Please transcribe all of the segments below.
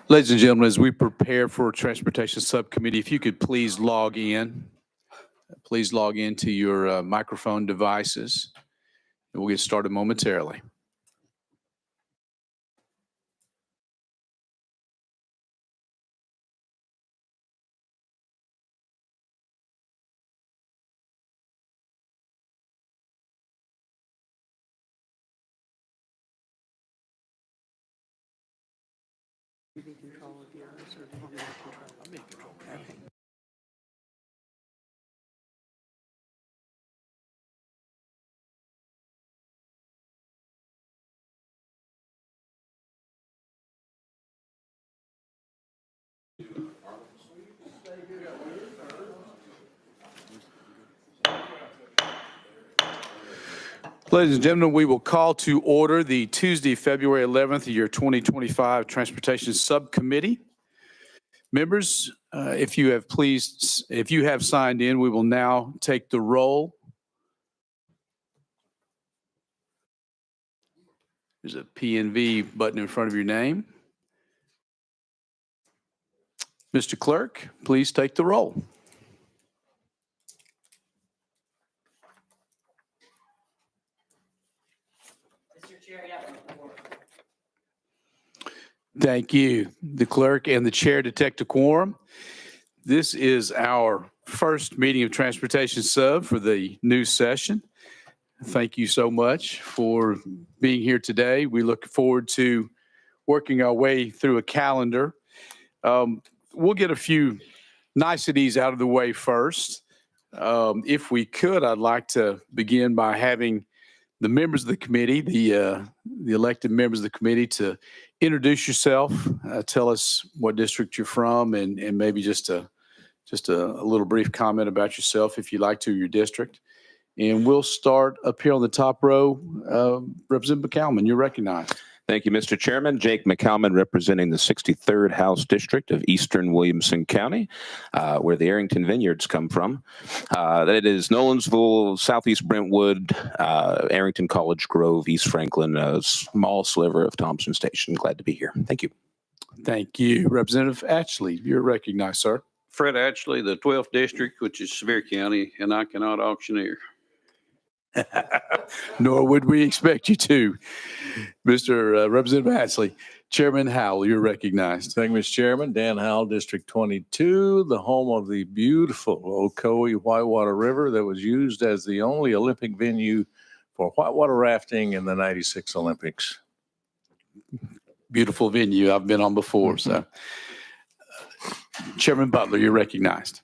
Ladies and gentlemen, as we prepare for Transportation Subcommittee, if you could please log in. Please log into your microphone devices. And we'll get started momentarily. Control of yours, or do you want me to control? I'm in control. Okay. Ladies and gentlemen, we will call to order the Tuesday, February 11th, year 2025 Transportation Subcommittee. Members, if you have signed in, we will now take the roll. There's a P&V button in front of your name. Mr. Clerk, please take the roll. Thank you. The clerk and the chair detect a quorum. This is our first meeting of Transportation Sub for the new session. Thank you so much for being here today. We look forward to working our way through a calendar. We'll get a few niceties out of the way first. If we could, I'd like to begin by having the members of the committee, the elected members of the committee, to introduce yourself, tell us what district you're from, and maybe just a little brief comment about yourself, if you'd like to, your district. And we'll start up here on the top row. Representative McCalman, you're recognized. Thank you, Mr. Chairman. Jake McCalman, representing the 63rd House District of Eastern Williamson County, where the Arrington Vineyards come from. That is Nolensville, Southeast Brentwood, Arrington College Grove, East Franklin, a small sliver of Thompson Station. Glad to be here. Thank you. Thank you. Representative Ashley, you're recognized, sir. Fred Ashley, the 12th District, which is Sevier County, and I cannot auctioneer. Nor would we expect you to. Mr. Representative Ashley. Chairman Howell, you're recognized. Thank you, Mr. Chairman. Dan Howell, District 22, the home of the beautiful Ocoee Whitewater River that was used as the only Olympic venue for whitewater rafting in the '96 Olympics. Beautiful venue I've been on before. So, Chairman Butler, you're recognized.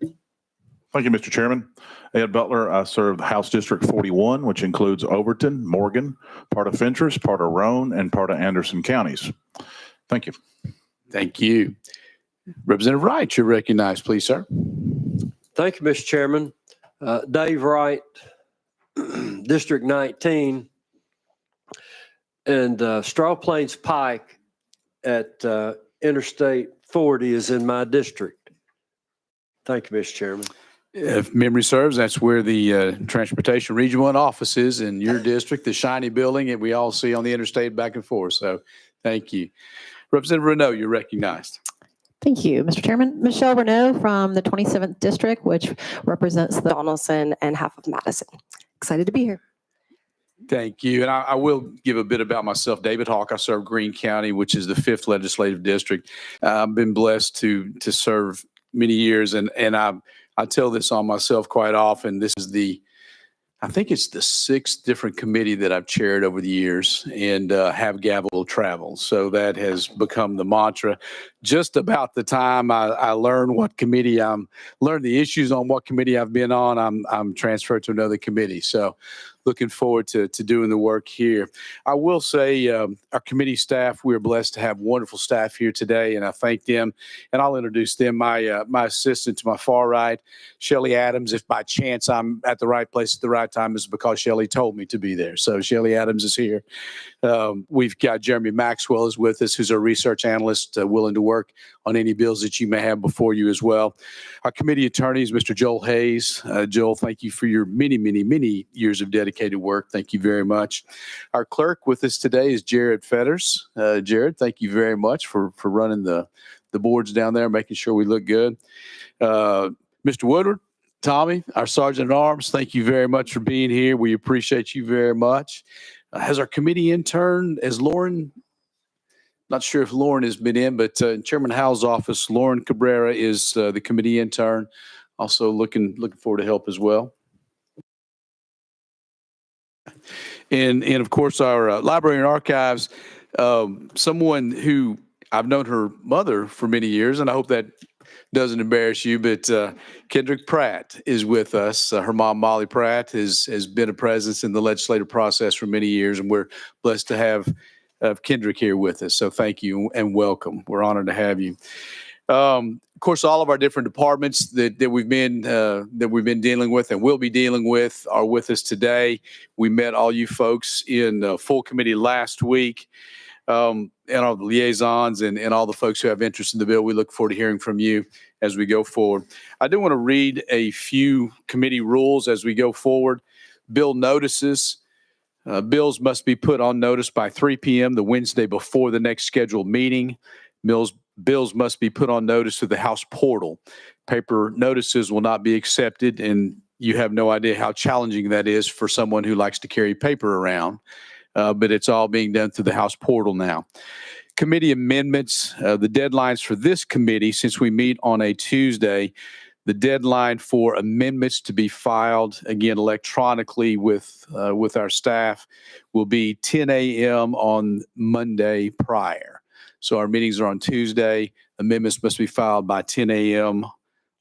Thank you, Mr. Chairman. Ed Butler, I serve the House District 41, which includes Overton, Morgan, part of Fentress, part of Roane, and part of Anderson counties. Thank you. Thank you. Representative Wright, you're recognized, please, sir. Thank you, Mr. Chairman. Dave Wright, District 19, and Straw Plains Pike at Interstate 40 is in my district. Thank you, Mr. Chairman. If memory serves, that's where the Transportation Region 1 office is in your district, the shiny building that we all see on the interstate back and forth. So thank you. Representative Renault, you're recognized. Thank you, Mr. Chairman. Michelle Renault from the 27th District, which represents the Donaldson and half of Madison. Excited to be here. Thank you. And I will give a bit about myself. David Hawk, I serve Greene County, which is the 5th legislative district. I've been blessed to serve many years, and I tell this on myself quite often. This is I think it's the 6th different committee that I've chaired over the years, and have gavel travel. So that has become the mantra. Just about the time I learn the issues on what committee I've been on, I'm transferred to another committee. So looking forward to doing the work here. I will say our committee staff, we're blessed to have wonderful staff here today, and I thank them. And I'll introduce them. My assistant to my far right, Shelly Adams. If by chance I'm at the right place at the right time, it's because Shelly told me to be there. So Shelly Adams is here. We've got Jeremy Maxwell is with us, who's a research analyst willing to work on any bills that you may have before you as well. Our committee attorney is Mr. Joel Hayes. Joel, thank you for your many, many, many years of dedication dedicated work. Thank you very much. Our clerk with us today is Jared Fetters. Jared, thank you very much for running the boards down there, making sure we look good. Mr. Woodward, Tommy, our Sergeant at Arms, thank you very much for being here. We appreciate you very much. Has our committee intern, as Lauren, not sure if Lauren has been in, but in Chairman Howell's office, Lauren Cabrera is the committee intern. Also looking forward to help as well. And of course, our library and archives, someone who I've known her mother for many years, and I hope that doesn't embarrass you, but Kendrick Pratt is with us. Her mom, Molly Pratt, has been a presence in the legislative process for many years, and we're blessed to have Kendrick here with us. So thank you and welcome. We're honored to have you. Of course, all of our different departments that we've been dealing with and will be dealing with are with us today. We met all you folks in full committee last week, and all the liaisons and all the folks who have interest in the bill. We look forward to hearing from you as we go forward. I do want to read a few committee rules as we go forward. Bill notices. Bills must be put on notice by 3 p.m. the Wednesday before the next scheduled meeting. Bills must be put on notice to the House portal. Paper notices will not be accepted, and you have no idea how challenging that is for someone who likes to carry paper around, but it's all being done through the House portal now. Committee amendments, the deadlines for this committee, since we meet on a Tuesday, the deadline for amendments to be filed, again, electronically with our staff, will be 10 a.m. on Monday prior. So our meetings are on Tuesday. Amendments must be filed by 10 a.m.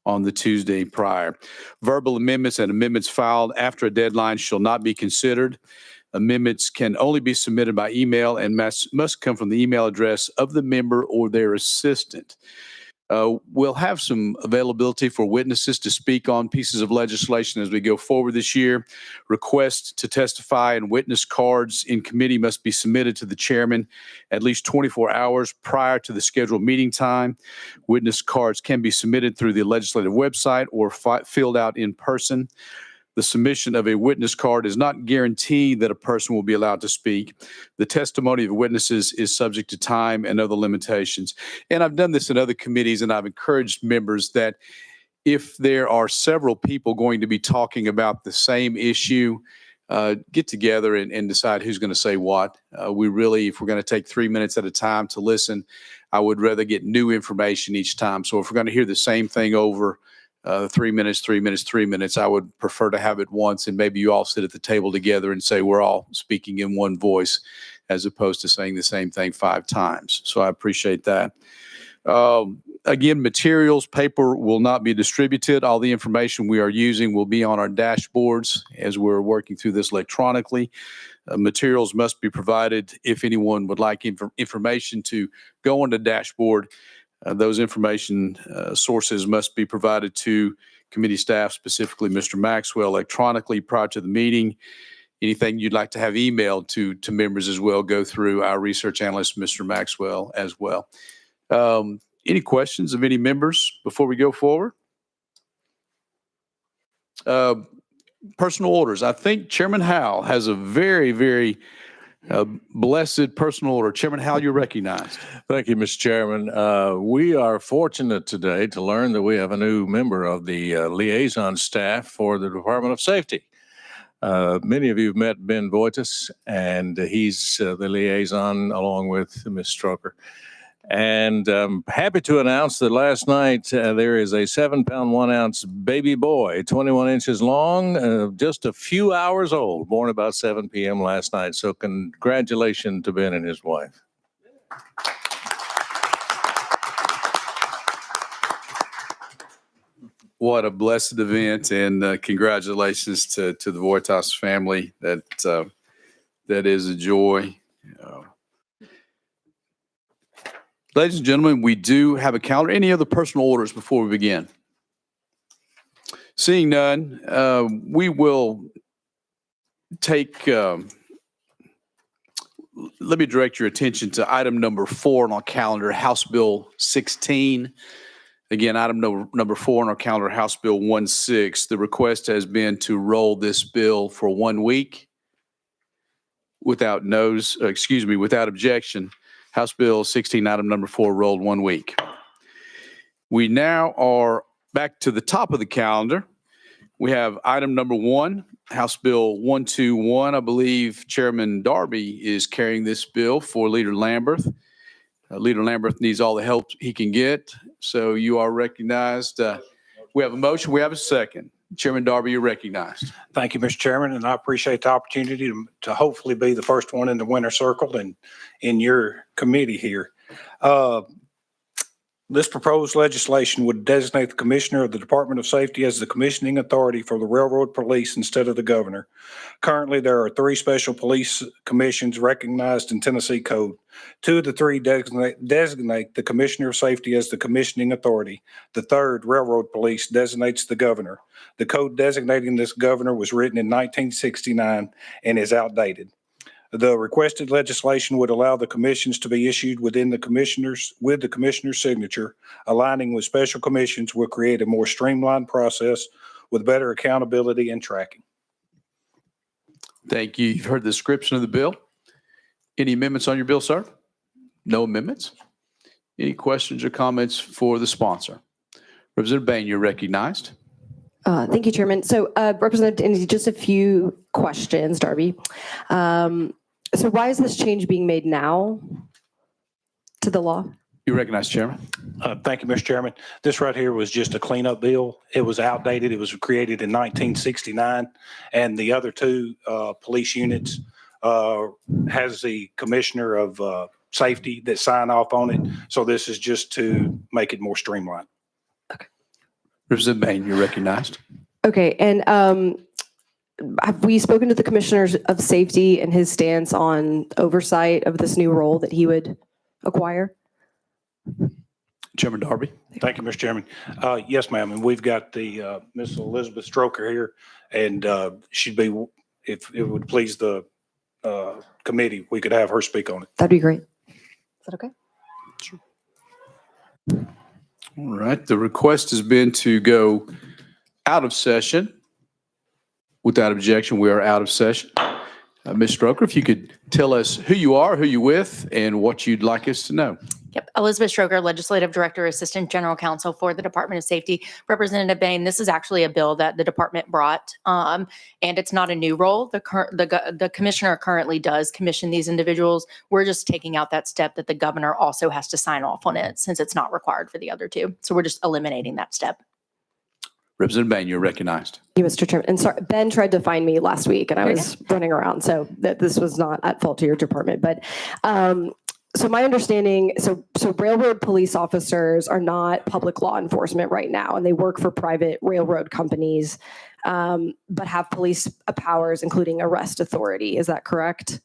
on the Tuesday prior. Verbal amendments and amendments filed after a deadline shall not be considered. Amendments can only be submitted by email and must come from the email address of the member or their assistant. We'll have some availability for witnesses to speak on pieces of legislation as we go forward this year. Requests to testify and witness cards in committee must be submitted to the chairman at least 24 hours prior to the scheduled meeting time. Witness cards can be submitted through the legislative website or filled out in person. The submission of a witness card is not guaranteed that a person will be allowed to speak. The testimony of witnesses is subject to time and other limitations. And I've done this in other committees, and I've encouraged members that if there are several people going to be talking about the same issue, get together and decide who's going to say what. If we're going to take 3 minutes at a time to listen, I would rather get new information each time. So if we're going to hear the same thing over 3 minutes, 3 minutes, 3 minutes, I would prefer to have it once, and maybe you all sit at the table together and say we're all speaking in one voice as opposed to saying the same thing 5 times. So I appreciate that. Again, materials, paper will not be distributed. All the information we are using will be on our dashboards as we're working through this electronically. Materials must be provided if anyone would like information to go on the dashboard. Those information sources must be provided to committee staff, specifically Mr. Maxwell, electronically prior to the meeting. Anything you'd like to have emailed to members as well, go through our research analyst, Mr. Maxwell, as well. Any questions of any members before we go forward? Personal orders. I think Chairman Howell has a very, very blessed personal order. Chairman Howell, you're recognized. Thank you, Mr. Chairman. We are fortunate today to learn that we have a new member of the liaison staff for the Department of Safety. Many of you have met Ben Voitis, and he's the liaison along with Ms. Stroker. And I'm happy to announce that last night there is a 7-pound, 1-ounce baby boy, 21 inches long, just a few hours old, born about 7 p.m. last night. So congratulations to Ben and his wife. What a blessed event, and congratulations to the Voitas family. That is a joy. Ladies and gentlemen, we do have a calendar. Any other personal orders before we begin? Seeing none, we will take, let me direct your attention to item number 4 on our calendar, House Bill 16. Again, item number 4 on our calendar, House Bill 16. The request has been to roll this bill for 1 week without objection. House Bill 16, item number 4, rolled 1 week. We now are back to the top of the calendar. We have item number 1, House Bill 121. I believe Chairman Darby is carrying this bill for Leader Lamberth. Leader Lamberth needs all the help he can get, so you are recognized. We have a motion. We have a second. Chairman Darby, you're recognized. Thank you, Mr. Chairman, and I appreciate the opportunity to hopefully be the first one in the winner's circle and in your committee here. This proposed legislation would designate the Commissioner of the Department of Safety as the commissioning authority for the railroad police instead of the governor. Currently, there are 3 special police commissions recognized in Tennessee Code. 2 of the 3 designate the Commissioner of Safety as the commissioning authority. The 3rd, railroad police, designates the governor. The code designating this governor was written in 1969 and is outdated. The requested legislation would allow the commissions to be issued with the commissioner's signature. Aligning with special commissions will create a more streamlined process with better accountability and tracking. Thank you. You've heard the description of the bill. Any amendments on your bill, sir? No amendments. Any questions or comments for the sponsor? Representative Bain, you're recognized. Thank you, Chairman. So, Representative, just a few questions, Darby. So why is this change being made now to the law? You recognize, Chairman. Thank you, Mr. Chairman. This right here was just a cleanup bill. It was outdated. It was created in 1969, and the other 2 police units has the Commissioner of Safety that sign off on it. So this is just to make it more streamlined. Representative Bain, you're recognized. Okay, and have we spoken to the Commissioner of Safety and his stance on oversight of this new role that he would acquire? Chairman Darby. Thank you, Mr. Chairman. Yes, ma'am. And we've got the Miss Elizabeth Stroker here, and she'd be, if it would please the committee, we could have her speak on it. That'd be great. Is that okay? Sure. All right. The request has been to go out of session. Without objection, we are out of session. Ms. Stroker, if you could tell us who you are, who you're with, and what you'd like us to know. Yep. Elizabeth Stroker, Legislative Director, Assistant General Counsel for the Department of Safety. Representative Bain, this is actually a bill that the department brought, and it's not a new role. The commissioner currently does commission these individuals. We're just taking out that step that the governor also has to sign off on it since it's not required for the other 2. So we're just eliminating that step. Representative Bain, you're recognized. Thank you, Mr. Chairman. And sorry, Ben tried to find me last week and I was running around, so this was not at fault to your department. But so my understanding, so railroad police officers are not public law enforcement right now, and they work for private railroad companies, but have police powers, including arrest authority. Is that correct?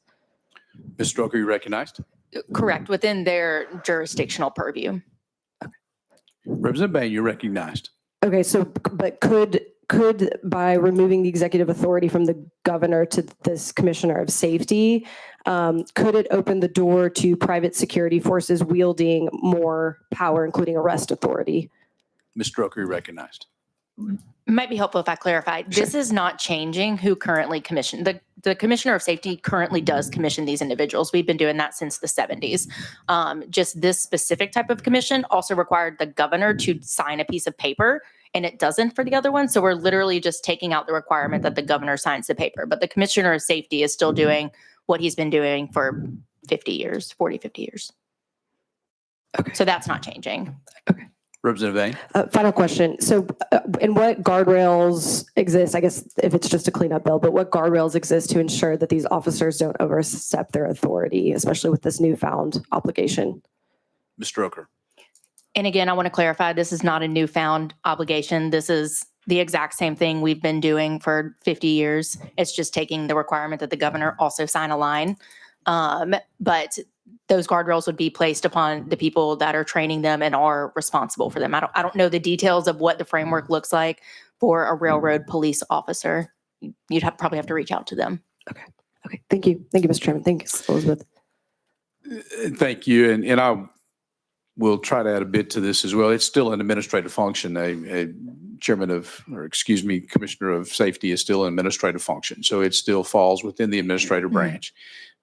Ms. Stroker, you're recognized. Correct, within their jurisdictional purview. Representative Bain, you're recognized. Okay, so, but could by removing the executive authority from the governor to this Commissioner of Safety, could it open the door to private security forces wielding more power, including arrest authority? Ms. Stroker, you're recognized. Might be helpful if I clarify. Sure. This is not changing who currently commissioned. The Commissioner of Safety currently does commission these individuals. We've been doing that since the 70s. Just this specific type of commission also required the governor to sign a piece of paper, and it doesn't for the other one. So we're literally just taking out the requirement that the governor signs the paper. But the Commissioner of Safety is still doing what he's been doing for 50 years, 40, 50 years. Okay. So that's not changing. Okay. Representative Bain. Final question. So, and what guardrails exist? I guess if it's just a cleanup bill, but what guardrails exist to ensure that these officers don't overstep their authority, especially with this newfound obligation? Ms. Stroker. And again, I want to clarify, this is not a newfound obligation. This is the exact same thing we've been doing for 50 years. It's just taking the requirement that the governor also sign a line. But those guardrails would be placed upon the people that are training them and are responsible for them. I don't know the details of what the framework looks like for a railroad police officer. You'd probably have to reach out to them. Okay. Thank you. Thank you, Mr. Chairman. Thanks, Elizabeth. Thank you. And I we'll try to add a bit to this as well. It's still an administrative function. A chairman of, or excuse me, commissioner of safety is still an administrative function. So it still falls within the administrative branch.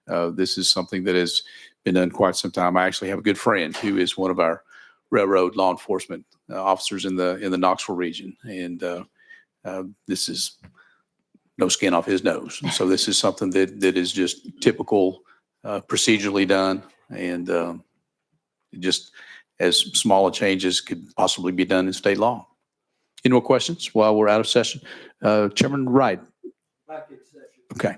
This is something that has been done quite some time. I actually have a good friend who is one of our railroad law enforcement officers in the Knoxville region. And this is no skin off his nose. So this is something that is just typical, procedurally done, and just as small a changes could possibly be done in state law. Any more questions while we're out of session? Chairman Wright. Okay.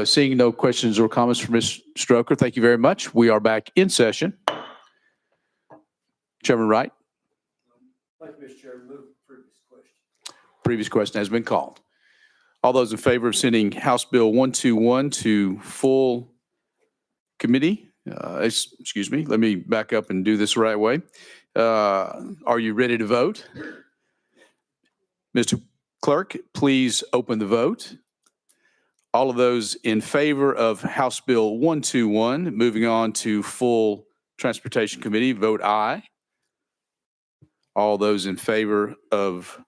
Seeing no questions or comments from Ms. Stroker, thank you very much. We are back in session. Chairman Wright. Thank you, Mr. Chairman. Move previous question. Previous question has been called. All those in favor of sending House Bill 121 to full committee? Excuse me, let me back up and do this the right way. Are you ready to vote? Mr. Clerk, please open the vote. All of those in favor of House Bill 121, moving on to full Transportation Committee, vote aye. All those in favor of,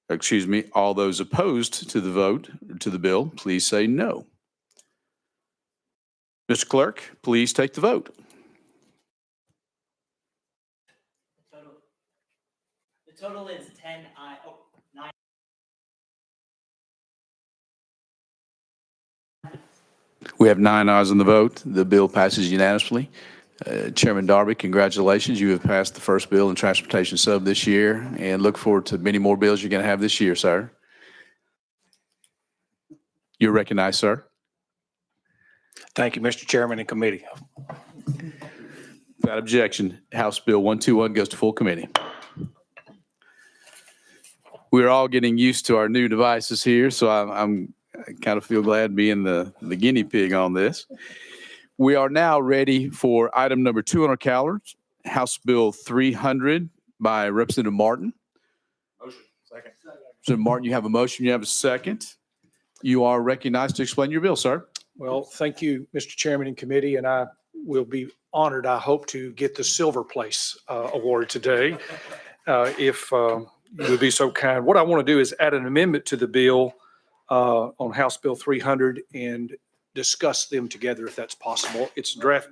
excuse me, all those opposed to the vote, to the bill, please say no. Mr. Clerk, please take the vote. The total is 9. We have 9 ayes on the vote. The bill passes unanimously. Chairman Darby, congratulations. You have passed the first bill in transportation sub this year, and look forward to many more bills you're going to have this year, sir. You're recognized, sir. Thank you, Mr. Chairman and committee. Without objection, House Bill 121 goes to full committee. We're all getting used to our new devices here, so I kind of feel glad being the guinea pig on this. We are now ready for item number 2 on our calendars, House Bill 300 by Representative Martin. Motion. Second. Representative Martin, you have a motion, you have a second. You are recognized to explain your bill, sir. Well, thank you, Mr. Chairman and committee, and I will be honored, I hope, to get the Silver Place Award today. If you would be so kind. What I want to do is add an amendment to the bill on House Bill 300 and discuss them together if that's possible. It's draft.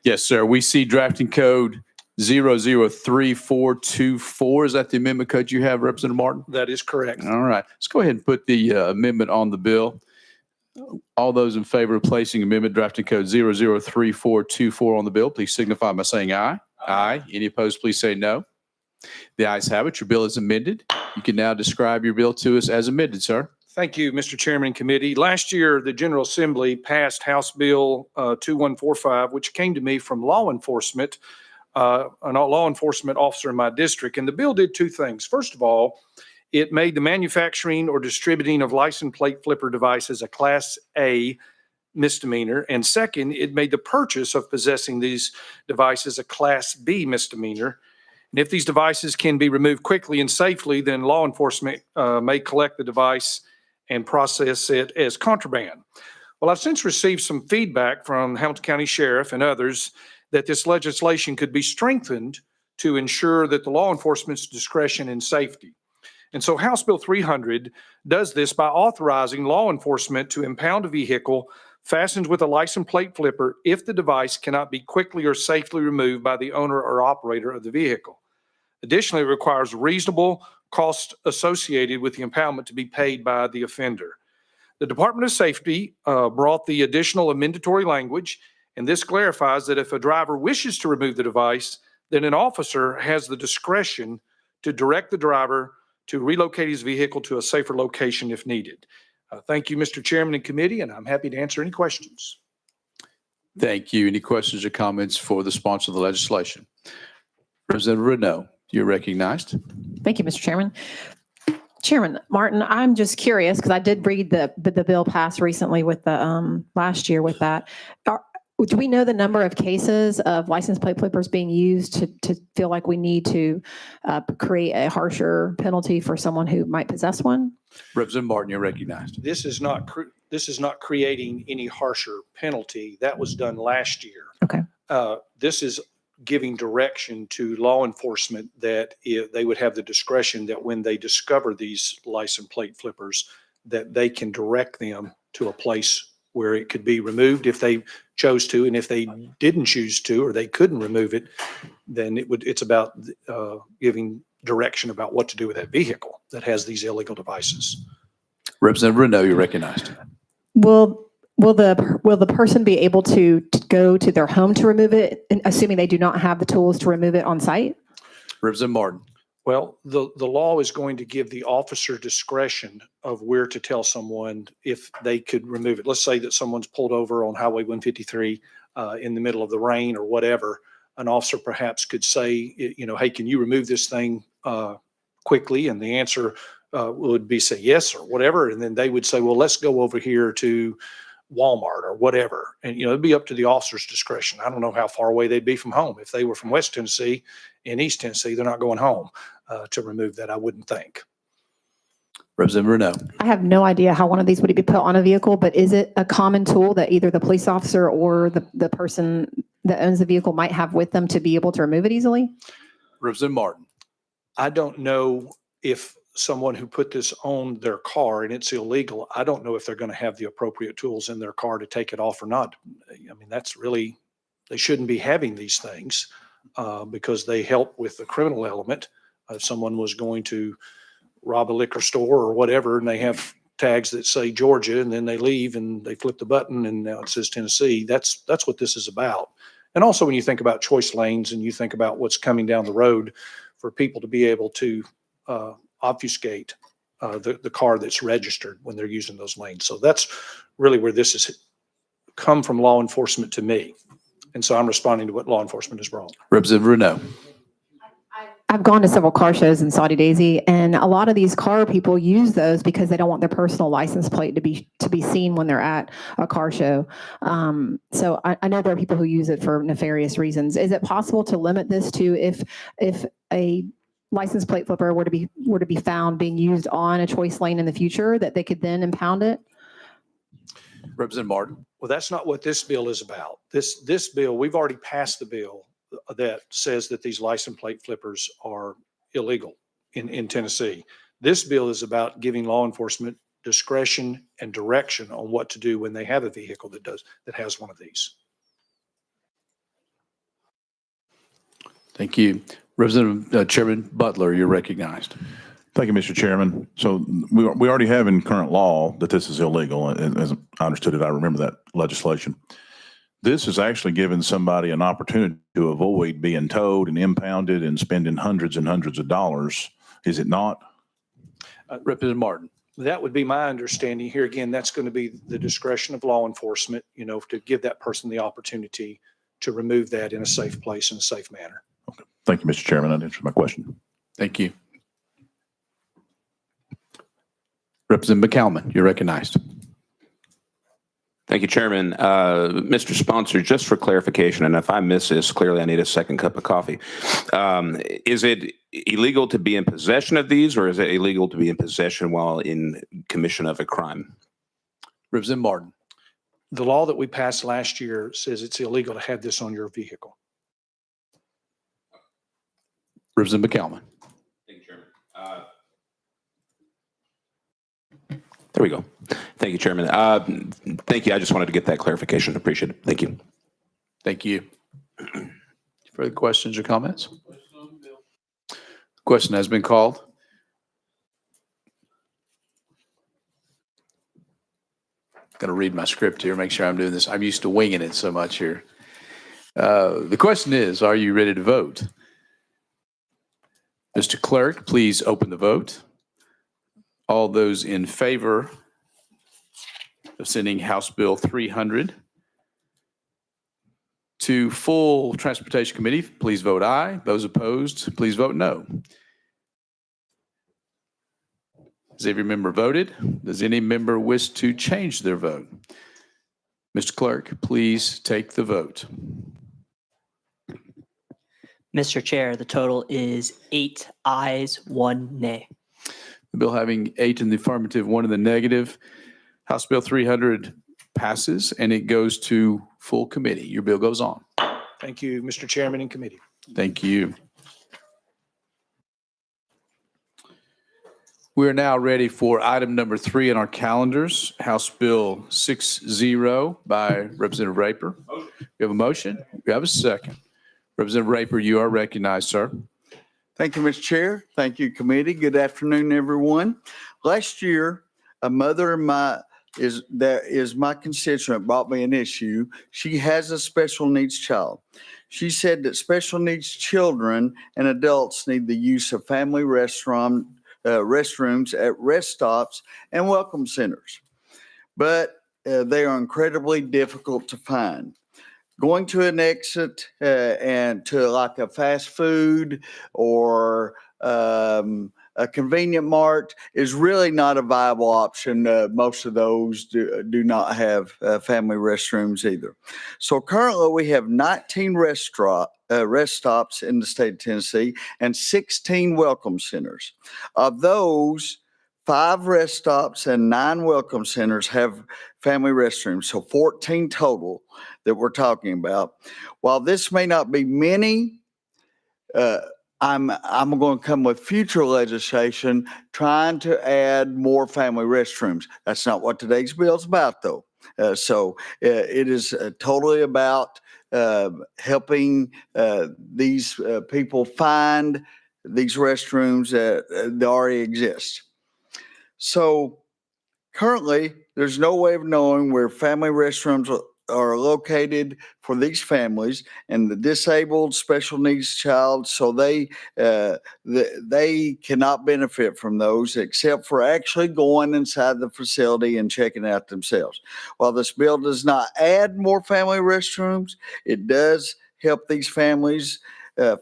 Yes, sir. We see drafting code 003424. Is that the amendment code you have, Representative Martin? That is correct. All right. Let's go ahead and put the amendment on the bill. All those in favor of placing amendment drafting code 003424 on the bill, please signify by saying aye. Aye. Any opposed, please say no. The ayes have it. Your bill is amended. You can now describe your bill to us as amended, sir. Thank you, Mr. Chairman and committee. Last year, the General Assembly passed House Bill 2145, which came to me from law enforcement, a law enforcement officer in my district. And the bill did 2 things. First of all, it made the manufacturing or distributing of license plate flipper devices a Class A misdemeanor. And second, it made the purchase of possessing these devices a Class B misdemeanor. And if these devices can be removed quickly and safely, then law enforcement may collect the device and process it as contraband. Well, I've since received some feedback from Hamilton County Sheriff and others that this legislation could be strengthened to ensure that the law enforcement's discretion and safety. And so House Bill 300 does this by authorizing law enforcement to impound a vehicle fastened with a license plate flipper if the device cannot be quickly or safely removed by the owner or operator of the vehicle. Additionally, it requires reasonable cost associated with the impoundment to be paid by the offender. The Department of Safety brought the additional amendatory language, and this clarifies that if a driver wishes to remove the device, then an officer has the discretion to direct the driver to relocate his vehicle to a safer location if needed. Thank you, Mr. Chairman and committee, and I'm happy to answer any questions. Thank you. Any questions or comments for the sponsor of the legislation? Representative Renaud, you're recognized. Thank you, Mr. Chairman. Chairman Martin, I'm just curious because I did read the bill passed recently with the last year with that. Do we know the number of cases of license plate flippers being used to feel like we need to create a harsher penalty for someone who might possess one? Representative Martin, you're recognized. This is not creating any harsher penalty. That was done last year. Okay. This is giving direction to law enforcement that they would have the discretion that when they discover these license plate flippers, that they can direct them to a place where it could be removed if they chose to. And if they didn't choose to, or they couldn't remove it, then it's about giving direction about what to do with that vehicle that has these illegal devices. Representative Renault, you're recognized. Will the person be able to go to their home to remove it, assuming they do not have the tools to remove it on site? Representative Martin. Well, the law is going to give the officer discretion of where to tell someone if they could remove it. Let's say that someone's pulled over on Highway 153 in the middle of the rain or whatever. An officer perhaps could say, hey, can you remove this thing quickly? And the answer would be say yes or whatever. And then they would say, well, let's go over here to Walmart or whatever. And, it'd be up to the officer's discretion. I don't know how far away they'd be from home. If they were from West Tennessee and East Tennessee, they're not going home to remove that, I wouldn't think. Representative Renault. I have no idea how one of these would be put on a vehicle, but is it a common tool that either the police officer or the person that owns the vehicle might have with them to be able to remove it easily? Representative Martin. I don't know if someone who put this on their car and it's illegal, I don't know if they're going to have the appropriate tools in their car to take it off or not. I mean, that's really, they shouldn't be having these things because they help with the criminal element. If someone was going to rob a liquor store or whatever, and they have tags that say Georgia, and then they leave and they flip the button and now it says Tennessee, that's what this is about. And also when you think about choice lanes and you think about what's coming down the road, for people to be able to obfuscate the car that's registered when they're using those lanes. So that's really where this has come from law enforcement to me. And so I'm responding to what law enforcement has brought. Representative Renault. I've gone to several car shows in Saudi Daisy, and a lot of these car people use those because they don't want their personal license plate to be seen when they're at a car show. So I know there are people who use it for nefarious reasons. Is it possible to limit this to if a license plate flipper were to be found being used on a choice lane in the future, that they could then impound it? Representative Martin. Well, that's not what this bill is about. This bill, we've already passed the bill that says that these license plate flippers are illegal in Tennessee. This bill is about giving law enforcement discretion and direction on what to do when they have a vehicle that has one of these. Thank you. Representative Chairman Butler, you're recognized. Thank you, Mr. Chairman. So we already have in current law that this is illegal. And as I understood it, I remember that legislation. This is actually giving somebody an opportunity to avoid being towed and impounded and spending hundreds and hundreds of dollars. Is it not? Representative Martin. That would be my understanding. Here again, that's going to be the discretion of law enforcement, to give that person the opportunity to remove that in a safe place, in a safe manner. Okay. Thank you, Mr. Chairman. That answers my question. Thank you. Representative McCalman, you're recognized. Thank you, Chairman. Mr. Sponsor, just for clarification, and if I miss this, clearly I need a second cup of coffee. Is it illegal to be in possession of these, or is it illegal to be in possession while in commission of a crime? Representative Martin. The law that we passed last year says it's illegal to have this on your vehicle. Representative McCalman. Thank you, Chairman. There we go. Thank you, Chairman. Thank you. I just wanted to get that clarification. Appreciate it. Thank you. Thank you. Further questions or comments? Question has been called. Got to read my script here, make sure I'm doing this. I'm used to winging it so much here. The question is, are you ready to vote? Mr. Clerk, please open the vote. All those in favor of sending House Bill 300 to full Transportation Committee, please vote aye. Those opposed, please vote no. Has every member voted? Does any member wish to change their vote? Mr. Clerk, please take the vote. Mr. Chair, the total is 8 ayes, 1 nay. The bill having 8 in the affirmative, 1 in the negative, House Bill 300 passes and it goes to full committee. Your bill goes on. Thank you, Mr. Chairman and committee. Thank you. We are now ready for item number 3 in our calendars, House Bill 60 by Representative Raper. We have a motion. We have a second. Representative Raper, you are recognized, sir. Thank you, Mr. Chair. Thank you, committee. Good afternoon, everyone. Last year, a mother of my my constituent brought me an issue. She has a special needs child. She said that special needs children and adults need the use of family restrooms at rest stops and welcome centers, but they are incredibly difficult to find. Going to an exit and to like a fast food or a convenient mart is really not a viable option. Most of those do not have family restrooms either. So currently we have 19 rest stops in the state of Tennessee and 16 welcome centers. Of those, 5 rest stops and 9 welcome centers have family restrooms, so 14 total that we're talking about. While this may not be many, I'm going to come with future legislation trying to add more family restrooms. That's not what today's bill is about, though. So it is totally about helping these people find these restrooms that already exist. So currently, there's no way of knowing where family restrooms are located for these families and the disabled special needs child, so they cannot benefit from those except for actually going inside the facility and checking out themselves. While this bill does not add more family restrooms, it does help these families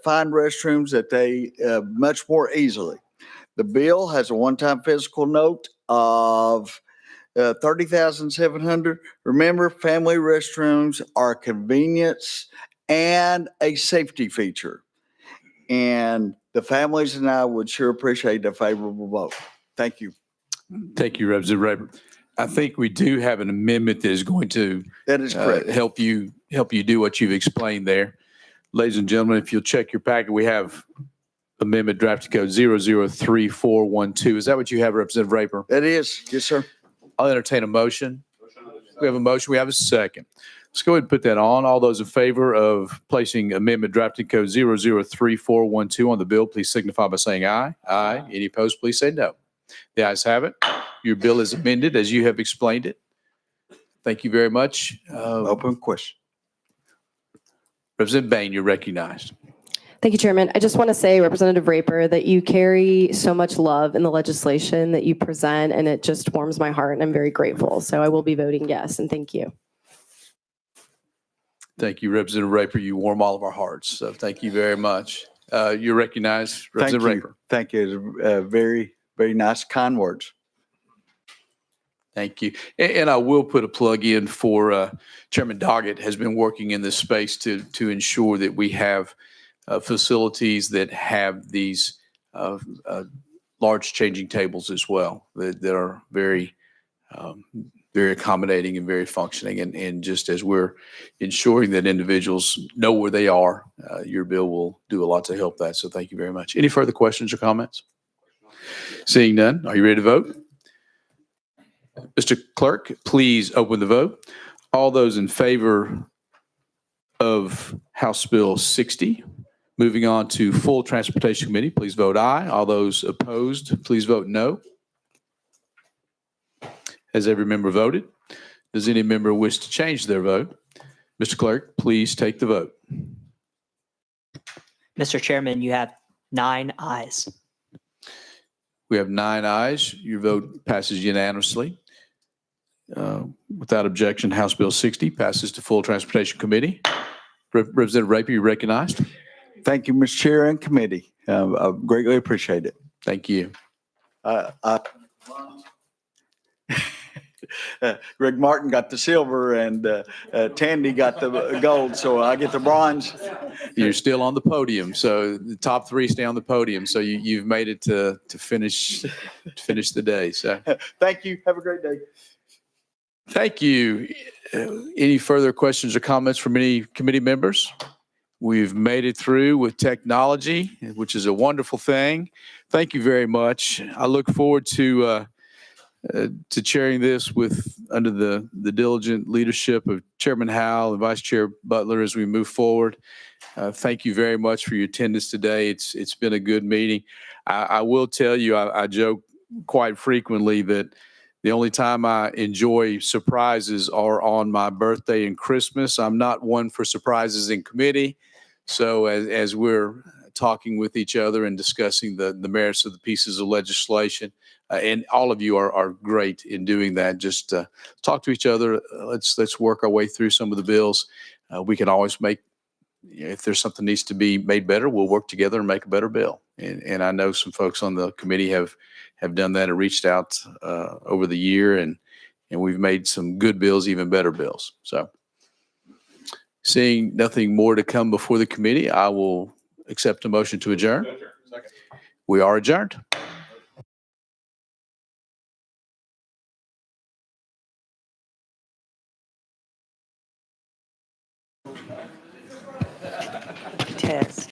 find restrooms that they much more easily. The bill has a one-time fiscal note of $30,700. Remember, family restrooms are a convenience and a safety feature. And the families and I would sure appreciate a favorable vote. Thank you. Thank you, Representative Raper. I think we do have an amendment that is going to That is correct. help you do what you've explained there. Ladies and gentlemen, if you'll check your packet, we have amendment drafted code 003412. Is that what you have, Representative Raper? That is. Yes, sir. I'll entertain a motion. We have a motion. We have a second. Let's go ahead and put that on. All those in favor of placing amendment drafting code 003412 on the bill, please signify by saying aye. Aye. Any opposed, please say no. The ayes have it. Your bill is amended as you have explained it. Thank you very much. Open question. Representative Bain, you're recognized. Thank you, Chairman. I just want to say, Representative Raper, that you carry so much love in the legislation that you present, and it just warms my heart, and I'm very grateful. So I will be voting yes, and thank you. Thank you, Representative Raper. You warm all of our hearts. So thank you very much. You're recognized, Representative Raper. Thank you. Very, very nice, kind words. Thank you. And I will put a plug in for Chairman Doggett has been working in this space to ensure that we have facilities that have these large changing tables as well that are very, very accommodating and very functioning. And just as we're ensuring that individuals know where they are, your bill will do a lot to help that. So thank you very much. Any further questions or comments? Seeing none, are you ready to vote? Mr. Clerk, please open the vote. All those in favor of House Bill 60, moving on to full Transportation Committee, please vote aye. All those opposed, please vote no. Has every member voted? Does any member wish to change their vote? Mr. Clerk, please take the vote. Mr. Chairman, you have 9 ayes. We have 9 ayes. Your vote passes unanimously. Without objection, House Bill 60 passes to full Transportation Committee. Representative Raper, you're recognized. Thank you, Mr. Chair and committee. I greatly appreciate it. Thank you. Greg Martin got the silver and Tandy got the gold, so I get the bronze. You're still on the podium, so the top 3 stay on the podium. So you've made it to finish the day. So thank you. Have a great day. Thank you. Any further questions or comments from any committee members? We've made it through with technology, which is a wonderful thing. Thank you very much. I look forward to chairing this under the diligent leadership of Chairman Howell and Vice Chair Butler as we move forward. Thank you very much for your attendance today. It's been a good meeting. I will tell you, I joke quite frequently that the only time I enjoy surprises are on my birthday and Christmas. I'm not one for surprises in committee. So as we're talking with each other and discussing the merits of the pieces of legislation, and all of you are great in doing that. Just talk to each other. Let's work our way through some of the bills. We can always make, if there's something needs to be made better, we'll work together and make a better bill. And I know some folks on the committee have done that and reached out over the year, and we've made some good bills, even better bills. So seeing nothing more to come before the committee, I will accept a motion to adjourn. We are adjourned. Test.